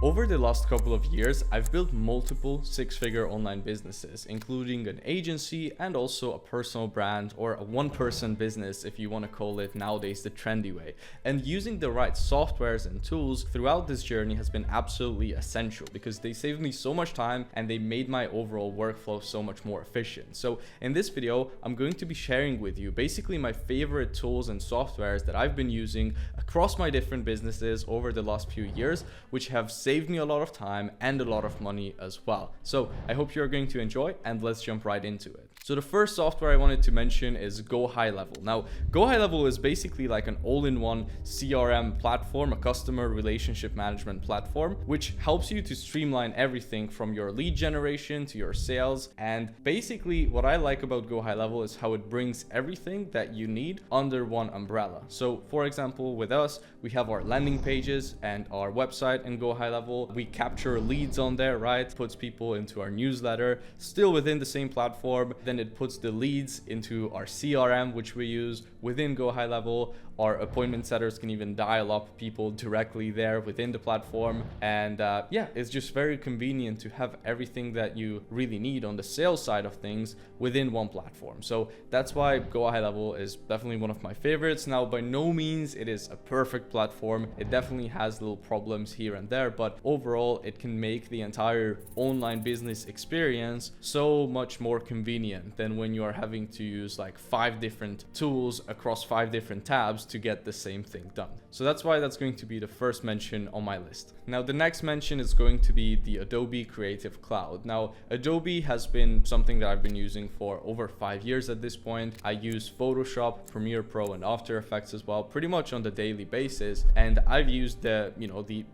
Over the last couple of years, I've built multiple six-figure online businesses, including an agency and also a personal brand, or a one-person business if you want to call it nowadays the trendy way. And using the right softwares and tools throughout this journey has been absolutely essential because they saved me so much time and they made my overall workflow so much more efficient. So in this video, I'm going to be sharing with you basically my favorite tools and softwares that I've been using across my different businesses over the last few years, which have saved me a lot of time and a lot of money as well. So I hope you're going to enjoy, and let's jump right into it. So the first software I wanted to mention is GoHighLevel. Now, GoHighLevel is basically like an all-in-one CRM platform, a customer relationship management platform, which helps you to streamline everything from your lead generation to your sales. And basically what I like about GoHighLevel is how it brings everything that you need under one umbrella. So for example, with us, we have our landing pages and our website in GoHighLevel. We capture leads on there, right? Puts people into our newsletter, still within the same platform. Then it puts the leads into our CRM, which we use within GoHighLevel. Our appointment setters can even dial up people directly there within the platform. And yeah, it's just very convenient to have everything that you really need on the sales side of things within one platform. So that's why GoHighLevel is definitely one of my favorites. Now, by no means it is a perfect platform. It definitely has little problems here and there, but overall it can make the entire online business experience so much more convenient than when you are having to use like 5 different tools across 5 different tabs to get the same thing done. So that's why that's going to be the first mention on my list. Now, the next mention is going to be the Adobe Creative Cloud. Now, Adobe has been something that I've been using for over 5 years at this point. I use Photoshop, Premiere Pro, and After Effects as well, pretty much on the daily basis. And I've used the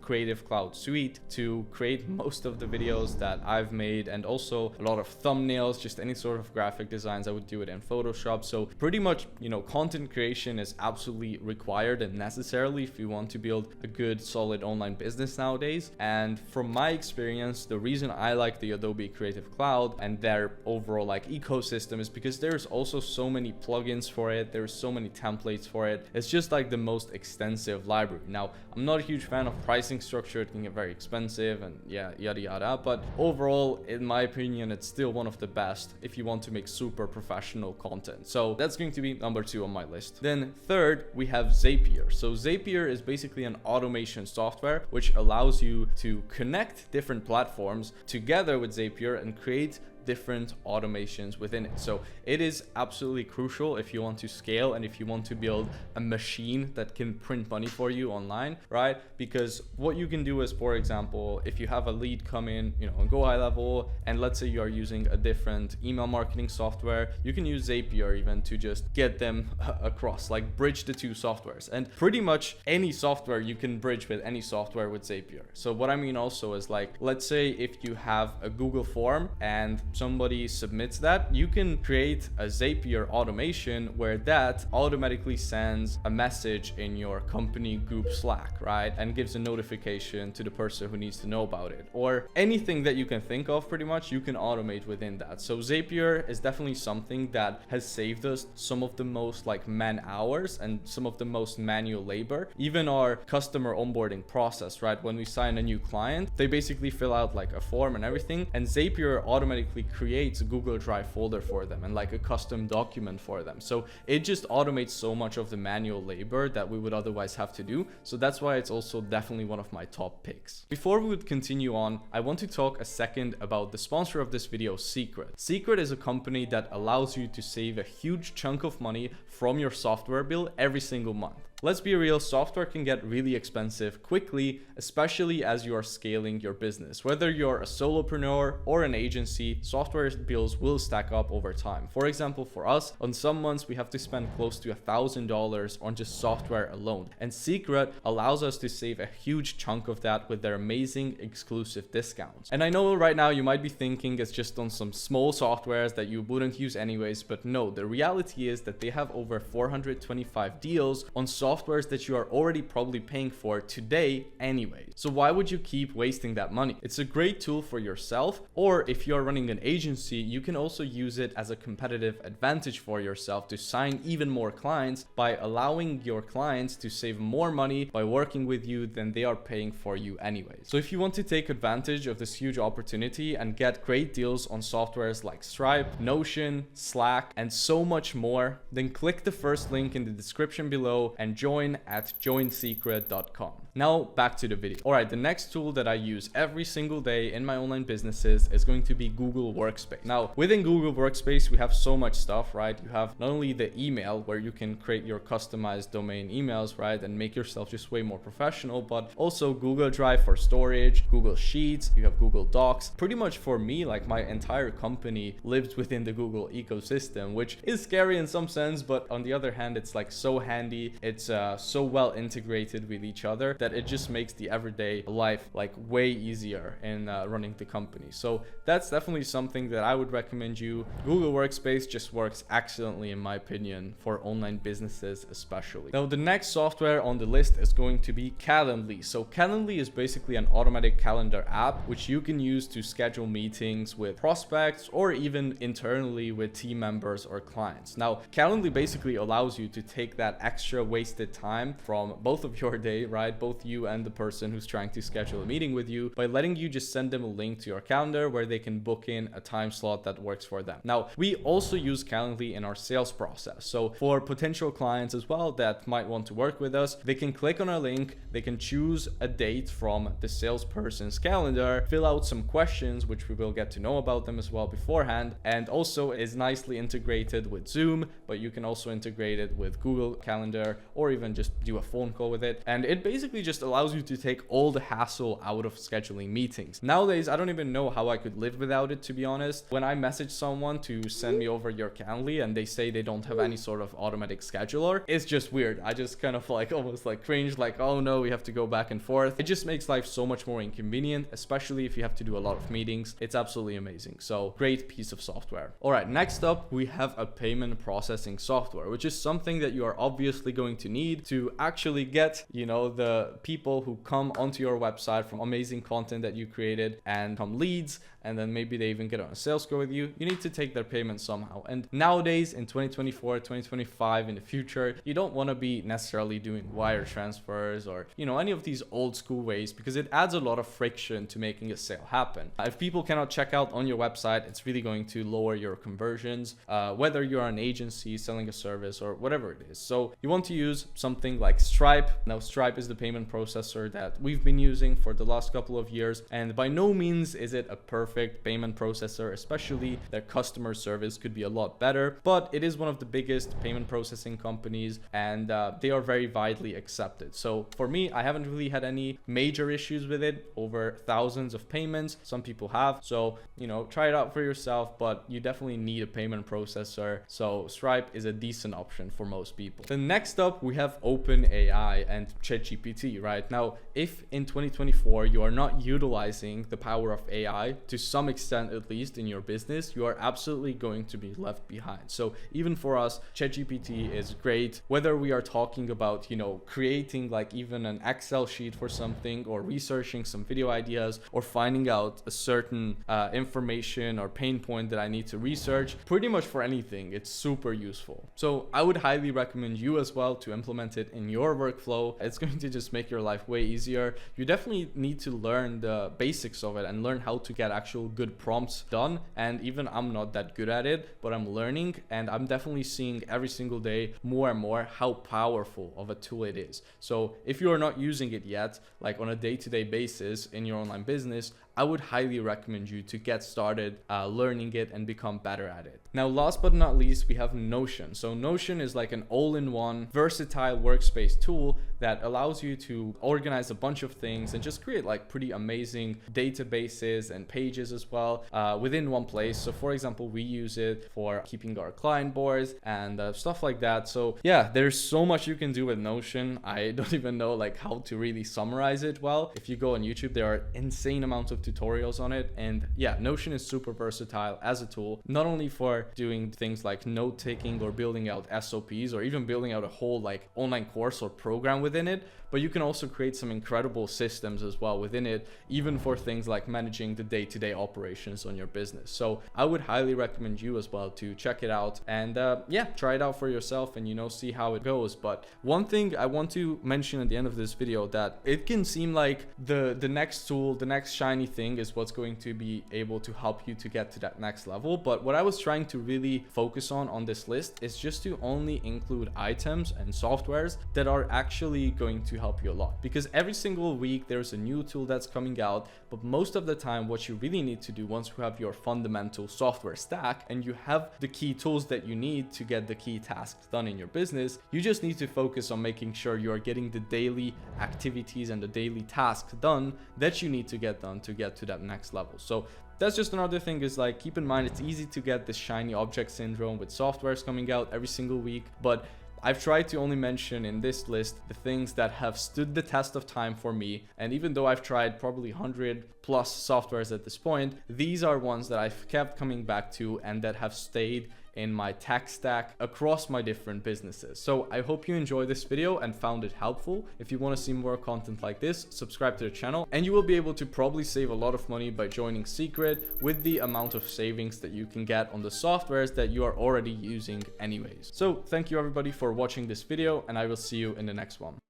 Creative Cloud suite to create most of the videos that I've made, and also a lot of thumbnails, just any sort of graphic designs. I would do it in Photoshop. So pretty much, content creation is absolutely required and necessarily if you want to build a good, solid online business nowadays. And from my experience, the reason I like the Adobe Creative Cloud and their overall ecosystem is because there's also so many plugins for it. There's so many templates for it. It's just like the most extensive library. Now, I'm not a huge fan of pricing structure. It can get very expensive and yeah, yada yada. But overall, in my opinion, it's still one of the best if you want to make super professional content. So that's going to be number 2 on my list. Then third, we have Zapier. So Zapier is basically an automation software which allows you to connect different platforms together with Zapier and create different automations within it. So it is absolutely crucial if you want to scale and if you want to build a machine that can print money for you online, right? Because what you can do is, for example, if you have a lead come in, on GoHighLevel, and let's say you are using a different email marketing software, you can use Zapier even to just get them across, like bridge the 2 softwares. And pretty much any software you can bridge with any software with Zapier. So what I mean also is, like, let's say if you have a Google form and somebody submits that, you can create a Zapier automation where that automatically sends a message in your company group Slack, right? And gives a notification to the person who needs to know about it. Or anything that you can think of, pretty much, you can automate within that. So Zapier is definitely something that has saved us some of the most man hours and some of the most manual labor. Even our customer onboarding process, right? When we sign a new client, they basically fill out a form and everything, and Zapier automatically creates a Google Drive folder for them and a custom document for them. So it just automates so much of the manual labor that we would otherwise have to do. So that's why it's also definitely one of my top picks. Before we would continue on, I want to talk a second about the sponsor of this video, Secret. Secret is a company that allows you to save a huge chunk of money from your software bill every single month. Let's be real, software can get really expensive quickly, especially as you are scaling your business. Whether you're a solopreneur or an agency, software bills will stack up over time. For example, for us, on some months, we have to spend close to $1,000 on just software alone. And Secret allows us to save a huge chunk of that with their amazing exclusive discounts. And I know right now you might be thinking it's just on some small softwares that you wouldn't use anyways, but no, the reality is that they have over 425 deals on software softwares that you are already probably paying for today anyway. So why would you keep wasting that money? It's a great tool for yourself, or if you're running an agency, you can also use it as a competitive advantage for yourself to sign even more clients by allowing your clients to save more money by working with you than they are paying for you anyway. So if you want to take advantage of this huge opportunity and get great deals on softwares like Stripe, Notion, Slack, and so much more, then click the first link in the description below and join at joinsecret.com. Now back to the video. All right, the next tool that I use every single day in my online businesses is going to be Google Workspace. Now within Google Workspace, we have so much stuff, right? You have not only the email where you can create your customized domain emails, right? And make yourself just way more professional, but also Google Drive for storage, Google Sheets, you have Google Docs. Pretty much for me, like my entire company lives within the Google ecosystem, which is scary in some sense, but on the other hand, it's like so handy. It's so well integrated with each other that it just makes the everyday life like way easier in running the company. So that's definitely something that I would recommend you. Google Workspace just works excellently in my opinion for online businesses especially. Now the next software on the list is going to be Calendly. So Calendly is basically an automatic calendar app which you can use to schedule meetings with prospects or even internally with team members or clients. Now Calendly basically allows you to take that extra wasted time from both of your day, right? Both you and the person who's trying to schedule a meeting with you by letting you just send them a link to your calendar where they can book in a time slot that works for them. Now, we also use Calendly in our sales process. So for potential clients as well that might want to work with us, they can click on a link, they can choose a date from the salesperson's calendar, fill out some questions, which we will get to know about them as well beforehand, and also is nicely integrated with Zoom, but you can also integrate it with Google Calendar or even just do a phone call with it. And it basically just allows you to take all the hassle out of scheduling meetings. Nowadays, I don't even know how I could live without it, to be honest. When I message someone to send me over your Calendly and they say they don't have any sort of automatic scheduler, it's just weird. I just kind of like almost like cringe, like, oh no, we have to go back and forth. It just makes life so much more inconvenient, especially if you have to do a lot of meetings. It's absolutely amazing. So great piece of software. All right, next up, we have a payment processing software, which is something that you are obviously going to need to actually get, you know, the people who come onto your website from amazing content that you created and come leads, and then maybe they even get on a sales call with you. You need to take their payment somehow. And nowadays in 2024, 2025, in the future, you don't want to be necessarily doing wire transfers or, you know, any of these old school ways, because it adds a lot of friction to making a sale happen. If people cannot check out on your website, it's really going to lower your conversions, whether you're an agency selling a service or whatever it is. So you want to use something like Stripe. Now Stripe is the payment processor that we've been using for the last couple of years, and by no means is it a perfect payment processor, especially their customer service could be a lot better, but it is one of the biggest payment processing companies, and they are very widely accepted. So for me, I haven't really had any major issues with it. Over thousands of payments, some people have, so you know, try it out for yourself, but you definitely need a payment processor. So Stripe is a decent option for most people. Then next up, we have OpenAI and ChatGPT. Right now, if in 2024 you are not utilizing the power of AI to some extent, at least in your business, you are absolutely going to be left behind. So even for us, ChatGPT is great, whether we are talking about, you know, creating like even an Excel sheet for something, or researching some video ideas, or finding out a certain information or pain point that I need to research. Pretty much for anything, it's super useful. So I would highly recommend you as well to implement it in your workflow. It's going to just make your life way easier. You definitely need to learn the basics of it and learn how to get actual good prompts done. And even I'm not that good at it, but I'm learning, and I'm definitely seeing every single day more and more how powerful of a tool it is. So if you are not using it yet, like on a day-to-day basis in your online business, I would highly recommend you to get started learning it and become better at it. Now, last but not least, we have Notion. So Notion is like an all-in-one versatile workspace tool that allows you to organize a bunch of things and just create like pretty amazing databases and pages as well within one place. So for example, we use it for keeping our client boards and stuff like that. So yeah, there's so much you can do with Notion. I don't even know like how to really summarize it well. If you go on YouTube, there are insane amounts of tutorials on it, and yeah, Notion is super versatile as a tool, not only for are doing things like note taking or building out SOPs or even building out a whole like online course or program within it. But you can also create some incredible systems as well within it, even for things like managing the day-to-day operations on your business. So I would highly recommend you as well to check it out and yeah, try it out for yourself and, you know, see how it goes. But one thing I want to mention at the end of this video, that it can seem like the next tool, the next shiny thing is what's going to be able to help you to get to that next level. But what I was trying to really focus on this list is just to only include items and softwares that are actually going to help you a lot, because every single week there's a new tool that's coming out. But most of the time, what you really need to do once you have your fundamental software stack and you have the key tools that you need to get the key tasks done in your business, you just need to focus on making sure you are getting the daily activities and the daily tasks done that you need to get done to get to that next level. So that's just another thing, is like, keep in mind, it's easy to get this shiny object syndrome with softwares coming out every single week, but I've tried to only mention in this list the things that have stood the test of time for me. And even though I've tried probably 100+ softwares at this point, these are ones that I've kept coming back to and that have stayed in my tech stack across my different businesses. So I hope you enjoyed this video and found it helpful. If you want to see more content like this, subscribe to the channel and you will be able to probably save a lot of money by joining Secret with the amount of savings that you can get on the softwares that you are already using anyways. So thank you everybody for watching this video, and I will see you in the next one.